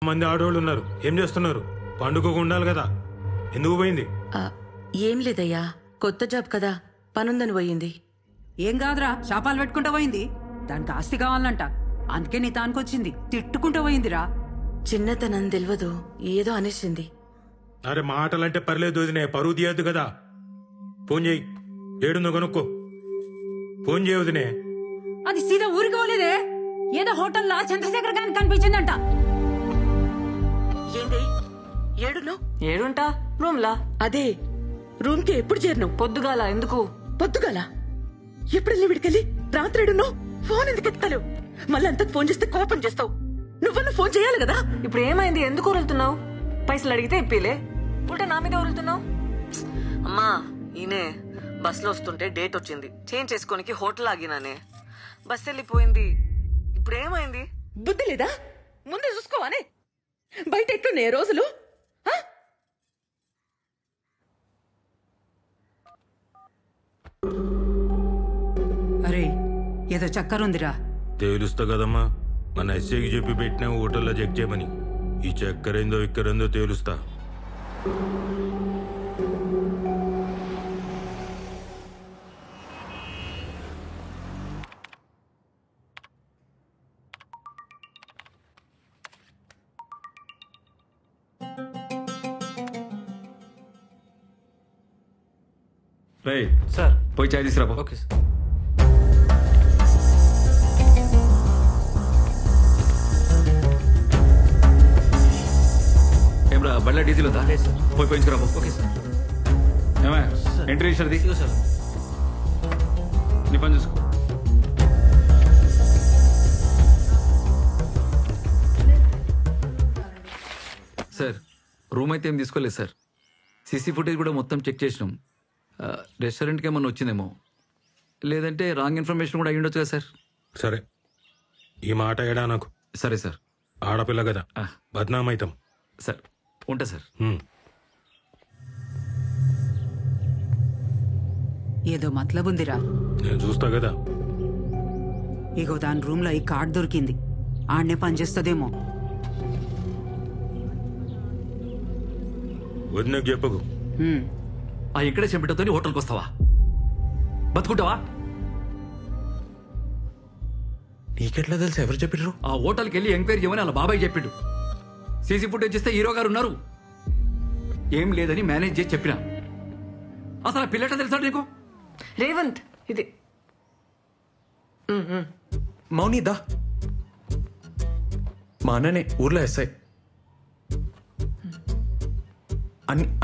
మంది ఆడవాళ్ళు ఉన్నారు. ఏం చేస్తున్నారు? పండుగకు ఉండాలి కదా, ఎందుకు పోయింది? ఏం లేదయ్యా, కొత్త జాబ్ కదా, పనుందని పోయింది. ఏం కాదురా, శాపాలు పెట్టుకుంటూ పోయింది. దానికి ఆస్తి కావాలంట, అందుకే నీ తానుకొచ్చింది. తిట్టుకుంటూ పోయిందిరా. చిన్నతనం తెలియదు, ఏదో అనేసింది. అరే మాటలంటే పర్లేదు వదినే, పరువు తీయద్దు కదా. ఫోన్ చేయి, ఏడుందో కనుక్కో. ఫోన్ చేయ వదినే. అది సీదా ఊరికి పోలేదే, ఏదో హోటల్లో చంద్రశేఖర్ గారికి కనిపించిందంట. ఏంది ఏడును? ఏడుంటా రూమ్లా. అదే రూమ్ కి ఎప్పుడు చేరినావు? పొద్దుగాల. ఎందుకు పొద్దుగాల? ఎప్పుడెళ్ళి విడికెళ్ళి రాత్రి ఏడున్నావు? ఫోన్ ఎందుకు ఎత్తావు? మళ్ళీ అంతకు ఫోన్ చేస్తే కోపం చేస్తావు. నువ్వన్నా ఫోన్ చేయాలి కదా. ఇప్పుడు ఏమైంది? ఎందుకు ఉరులుతున్నావు? పైసలు అడిగితే ఇప్పిలే, ఉల్టా నా మీద ఉరులుతున్నావు. అమ్మా ఈయనే బస్సులో వస్తుంటే డేట్ వచ్చింది, చేంజ్ చేసుకోనికి హోటల్ ఆగినానే. బస్ వెళ్ళిపోయింది. ఇప్పుడు ఏమైంది? బుద్ధి లేదా? ముందే చూసుకోవానే. బయట ఎట్లున్నాయి రోజులు? అరే ఏదో చక్కరుందిరా. తేలుస్తా కదమ్మా, మన ఎస్ఐకి చెప్పి పెట్టినా హోటల్లో చెక్ చేయమని. ఈ చక్కరేందో ఇక్కరేందో తేలుస్తా. సార్ పోయి చాయ్ తీసుకురా. Okay sir. ఏమరా బళ్ళ డీజిల్ ఉందా? పోయి పోయించుకురా. Okay sir. ఏమా ఎంట్రీ ఇచ్చారది? సార్ నీ పని చూసుకో. సార్ రూమ్ అయితే ఏం తీసుకోలేదు సార్. సీసీ ఫుటేజ్ కూడా మొత్తం చెక్ చేసినాం. రెస్టారెంట్కి ఏమన్నా వచ్చిందేమో, లేదంటే రాంగ్ ఇన్ఫర్మేషన్ కూడా అయ్యి ఉండొచ్చు కదా సార్. సరే, ఈ మాట ఏడా నాకు. సరే సార్. ఆడపిల్ల కదా, బద్నామైతాం. సార్ ఉంటా సార్. ఏదో మతలబుందిరా. నేను చూస్తా కదా. ఇగో దాని రూమ్ లో ఈ కార్డ్ దొరికింది, ఆడనే పనిచేస్తుందేమో. వదినకు చెప్పకు. ఆ ఇక్కడే చెంపిటతో హోటల్కి వస్తావా? బతుకుంటావా? నీకెట్లా తెలుసు? ఎవరు చెప్పిర్రు? ఆ హోటల్కి వెళ్ళి ఎంక్వైరీ చేయమని అలా బాబాయ్ చెప్పిండు. సీసీ ఫుటేజ్ ఇస్తే హీరో గారు ఉన్నారు, ఏం లేదని మేనేజ్ చేసి చెప్పినా. అసలు ఆ పిల్లట తెలుసా నీకు? రేవంత్ ఇది మౌనిదా, మా అన్ననే ఊర్లో ఎస్ఐ.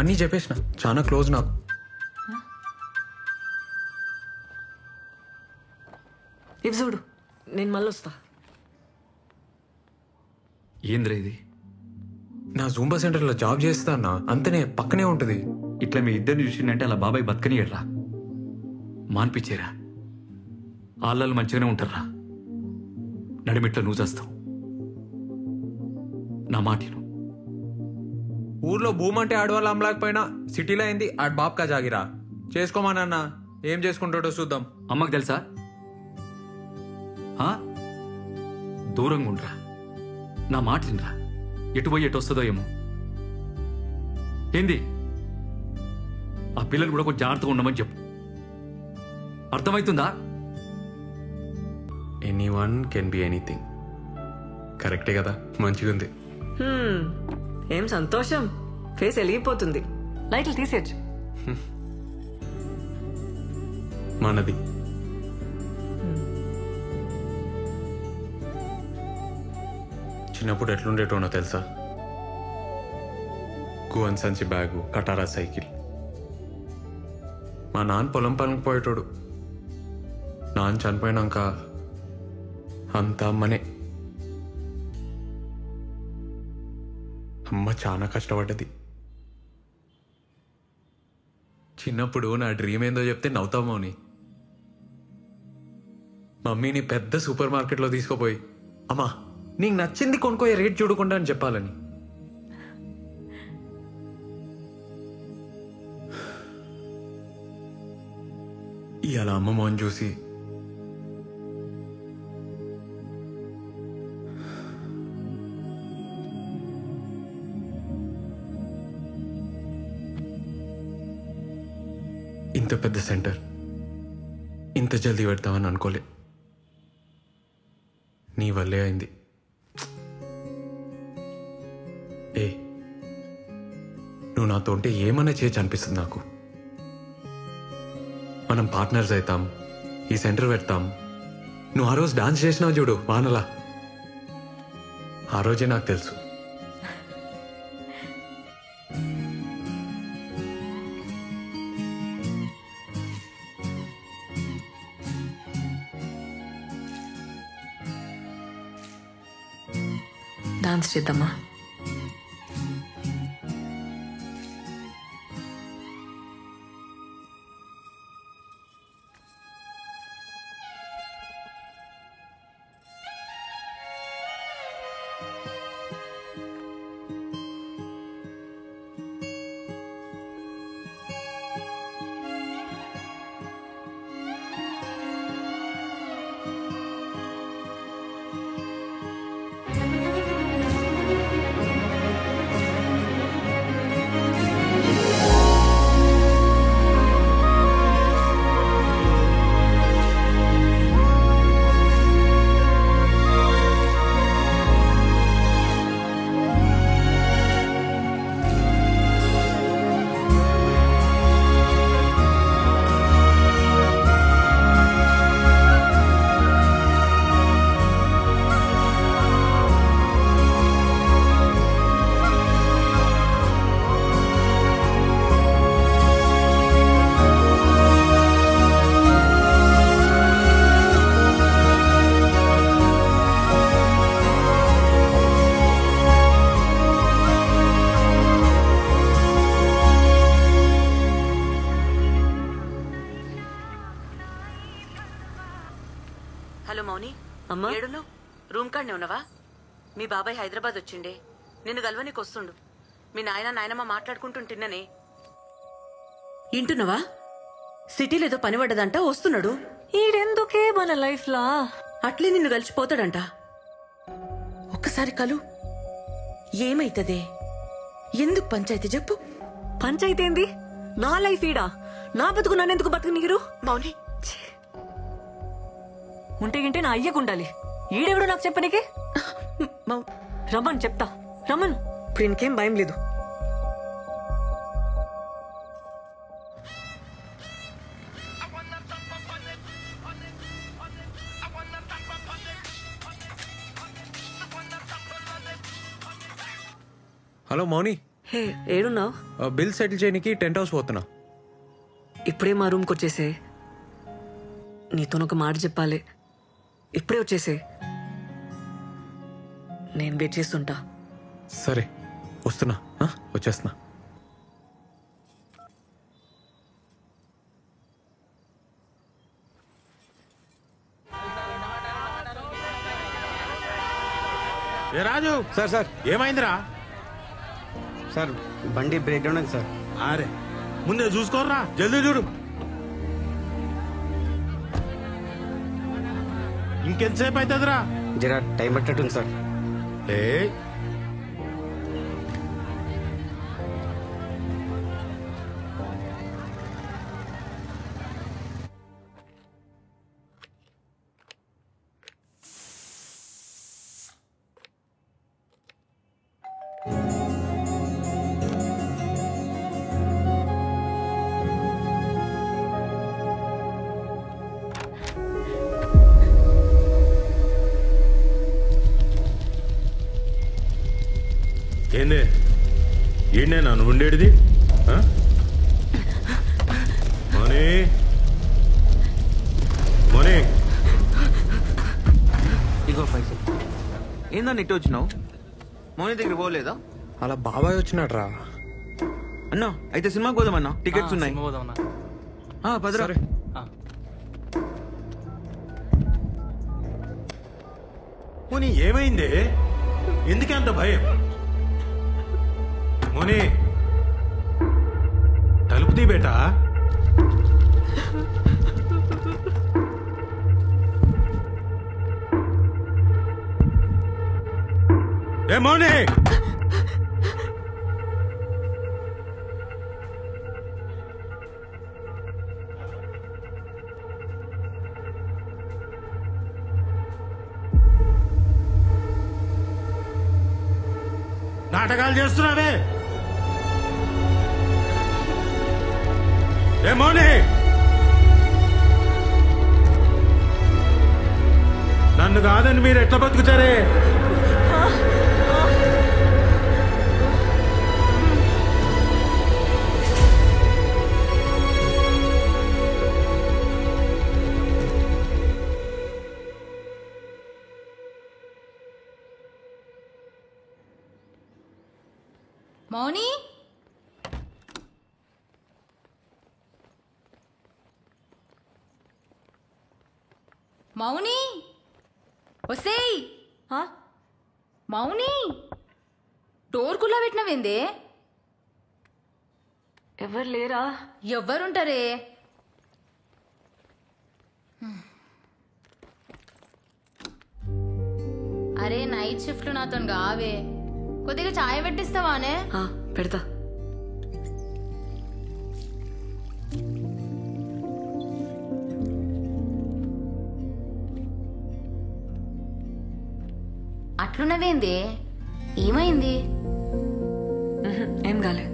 అన్నీ చెప్పేసిన, చాలా క్లోజ్ నాకు. ఇవి చూడు, నేను మళ్ళీ వస్తా. ఏంద్రా ఇది? నా జూంబా సెంటర్లో జాబ్ చేస్తా అన్న, అంతనే పక్కనే ఉంటుంది. ఇట్లా మీ ఇద్దరిని చూసిందంటే అలా బాబాయ్ బతకనియడ్రా, మాన్పించేరా. ఆళ్ళు మంచిగానే ఉంటారా, నడిమిట్లో నువ్వు చేస్తావు. నా మాటను. ఊర్లో భూమి అంటే ఆడవాళ్ళు అమ్మలేకపోయినా సిటీలో అయింది ఆడ బాబ్కా జాగిరా. చేసుకోమానన్న, ఏం చేసుకుంటాడో చూద్దాం. అమ్మకు తెలుసా? దూరంగా ఉండరా, నా మాట తినరా. ఎటు పోయి ఎటు వస్తుందో ఏమో. ఏంది? ఆ పిల్లలు కూడా కొంచెం జాగ్రత్తగా ఉండమని చెప్పు, అర్థమవుతుందా? Anyone can be anything. కరెక్టే కదా, మంచిగుంది. ఏం సంతోషం, ఫేస్ వెలిగిపోతుంది. లైట్లు తీసేయచ్చు. మనది చిన్నప్పుడు ఎట్లుండేటోనో తెలుసా? గువన్ సంచి బ్యాగు, కటారా సైకిల్. మా నాన్న పొలం పనికి పోయేటోడు. నాన్న చనిపోయినాక అంతా అమ్మనే. అమ్మ చాలా కష్టపడ్డది. చిన్నప్పుడు నా డ్రీమ్ ఏందో చెప్తే నవ్వుతామో అని మమ్మీని పెద్ద సూపర్ మార్కెట్లో తీసుకుపోయి, అమ్మా నీకు నచ్చింది కొనుక్కోయే, రేట్ చూడకుండా అని చెప్పాలని. ఇవాళ అమ్మ మోహన్ చూసి ఇంత పెద్ద సెంటర్ ఇంత జల్దీ పెడతామని అనుకోలే. నీ వల్లే అయింది. ఏ నువ్వు నాతో ఉంటే ఏమన్నా చేయొచ్చు అనిపిస్తుంది నాకు. మనం పార్ట్నర్స్ అవుతాం, ఈ సెంటర్ పెడతాం. నువ్వు ఆ రోజు డాన్స్ చేసినావు చూడు వానలా, ఆ రోజే నాకు తెలుసు. డాన్స్ చేద్దామా? హలో మౌని, అమ్మా ఏడును రూమ్ కాడనే ఉన్నావా? మీ బాబాయ్ హైదరాబాద్ వచ్చిండే, నిన్ను గల్వనికి వస్తుండు. మీ నాయనమ్మ మాట్లాడుకుంటుంటిన్ననే. ఇంటున్నావా? సిటీలో ఏదో పని పడ్డదంట, వస్తున్నాడు. ఈడెందుకే మన లైఫ్ లా అట్లే నిన్ను కలిసిపోతాడంట. ఒక్కసారి కలు, ఏమైతదే? ఎందుకు పంచాయతీ చెప్పు? పంచాయతీ ఏంది? నా లైఫ్ ఈడా, నా బతుకు నన్నెందుకు బతుకు నీరు? మౌని, ఉంటే గింటే నా అయ్యకుండాలి. ఈడెవడు నాకు చెప్పనీకి? రమ్మని చెప్తా, రమ్మను. ఇప్పుడు ఇంకేం భయం లేదు. హలో మౌని, హే ఏడున్నావు? బిల్ సెటిల్ చేయడానికి టెంట్ హౌస్ పోతున్నా. ఇప్పుడే మా రూమ్కి వచ్చేసే. నీతోనొక మాట చెప్పాలి. ఇప్పుడే వచ్చేసే, నేను వెయిట్ చేస్తుంటా. సరే వస్తున్నా, వచ్చేస్తున్నా. ఏ రాజు, సార్ సార్ ఏమైందిరా? సార్ బండి బ్రేక్ డౌన్ అయింది సార్. అరే ముందే చూసుకోర్రా, జల్దీ చూడు. ఇంకెంతసేపు అవుతుందిరా? జరా టైం పట్టట్టుంది సార్. ఏ ఏందే ఈయనే నన్ను ఉండేది? మోనీ మోనీ, ఇగో పైసలు. ఏందన్న ఇటు వచ్చినావు? మోనీ దగ్గర పోలేదా? అలా బాబాయ్ వచ్చినాడు రా. అన్నా అయితే సినిమాకి పోదామన్నా, టికెట్స్ ఉన్నాయి. పదరా. మోనీ ఏమైంది? ఎందుకే అంత భయం? మోనీ తలుపు తీ బేటా. ఏ మోనీ, నాటకాలు చేస్తున్నావే ఏమోనే నన్ను కాదని మీరు ఎట్లా బతుకుతారే మౌని మౌని ఒసేయ్ మౌని డోర్ కుల్లా పెట్టినవేందే ఎవరు లేరా? ఎవ్వరుంటారే? అరే నైట్ షిఫ్ట్ నాతో కావే కొద్దిగా చాయ్ పెట్టిస్తావానే? పెడతా. అట్లున్నవేంది? ఏమైంది? ఏం కాలే.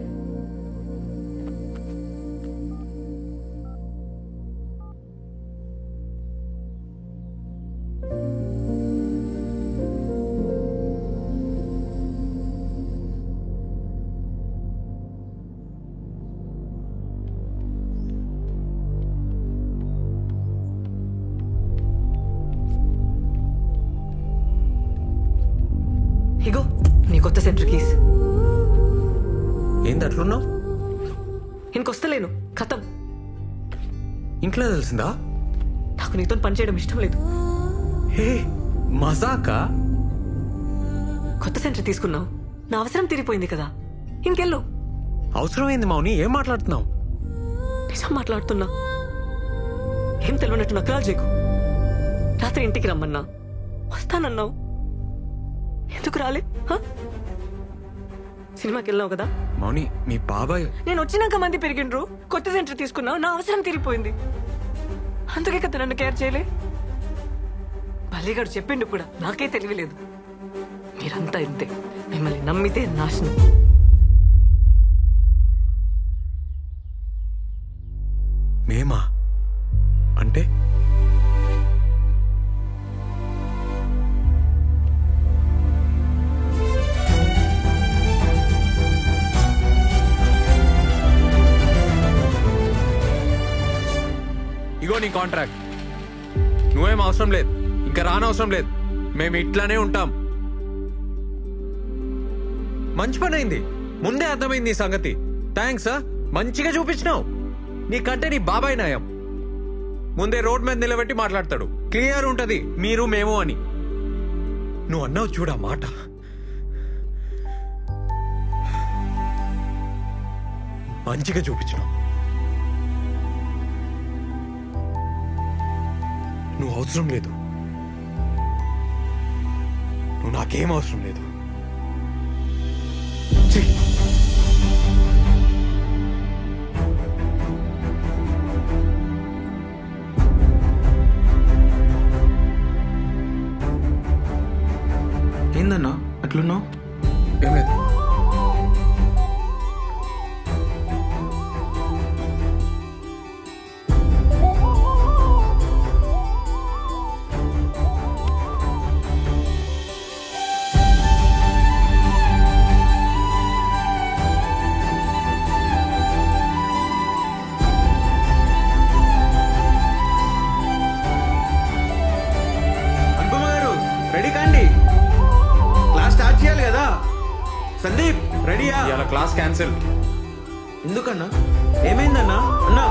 ఇగో నీ కొత్త సెంటర్ కీస్. ఏంది అట్లున్నావు? ఇంకొస్తలేను, ఖతం. ఇంట్లో తెలిసిందా? నాకు నీతో పనిచేయడం ఇష్టం లేదు. హే మజాకా? కొత్త సెంటర్ తీసుకున్నావు, నా అవసరం తీరిపోయింది కదా, ఇంకెళ్ళు. అవసరం ఏంది మౌని? ఏం మాట్లాడుతున్నావు? నిజం మాట్లాడుతున్నా. ఏం తెలియనట్టు నకరాలు చేయకు. రాత్రి ఇంటికి రమ్మన్నా వస్తానన్నావు, ఎందుకు రాలే? సినిమాకి వెళ్ళావు కదా మౌని. మీ బాబాయ్ నేను వచ్చినాక మంది పెరిగిండ్రు, కొత్త సెంటర్ తీసుకున్నావు, నా అవసరం తీరిపోయింది, అందుకే కదా నన్ను కేర్ చేయలే. బల్లిగాడు చెప్పిండు కూడా, నాకే తెలియలేదు. మీరంతా ఇంతే, మిమ్మల్ని నమ్మితే నాశనం. మేమా అంటే? ఇగో నీ కాంట్రాక్ట్. నువ్వేం అవసరం లేదు, ఇంకా రానవసరం లేదు. మేము ఇట్లానే ఉంటాం. మంచి పని అయింది, ముందే అర్థమైంది ఈ సంగతి. థ్యాంక్స్. మంచిగా చూపించినావు. నీకంటే నీ బాబాయ్ నయం. ముందే రోడ్ మీద నిలబెట్టి మాట్లాడతాడు, క్లియర్ ఉంటది మీరు మేము అని. నువ్వు అన్నావు చూడా మాట. మంచిగా చూపించినావు. నువ్వు అవసరం లేదు, నువ్వు నాకేం అవసరం లేదు. ఏందన్నా అట్లున్నావు? ఏం లేదు. రెడీ కాండి, క్లాస్ స్టార్ట్ చేయాలి కదా. సందీప్ రెడీయా? ఇవాళ క్లాస్ క్యాన్సిల్. ఎందుకన్నా? ఏమైందన్నా? అన్నా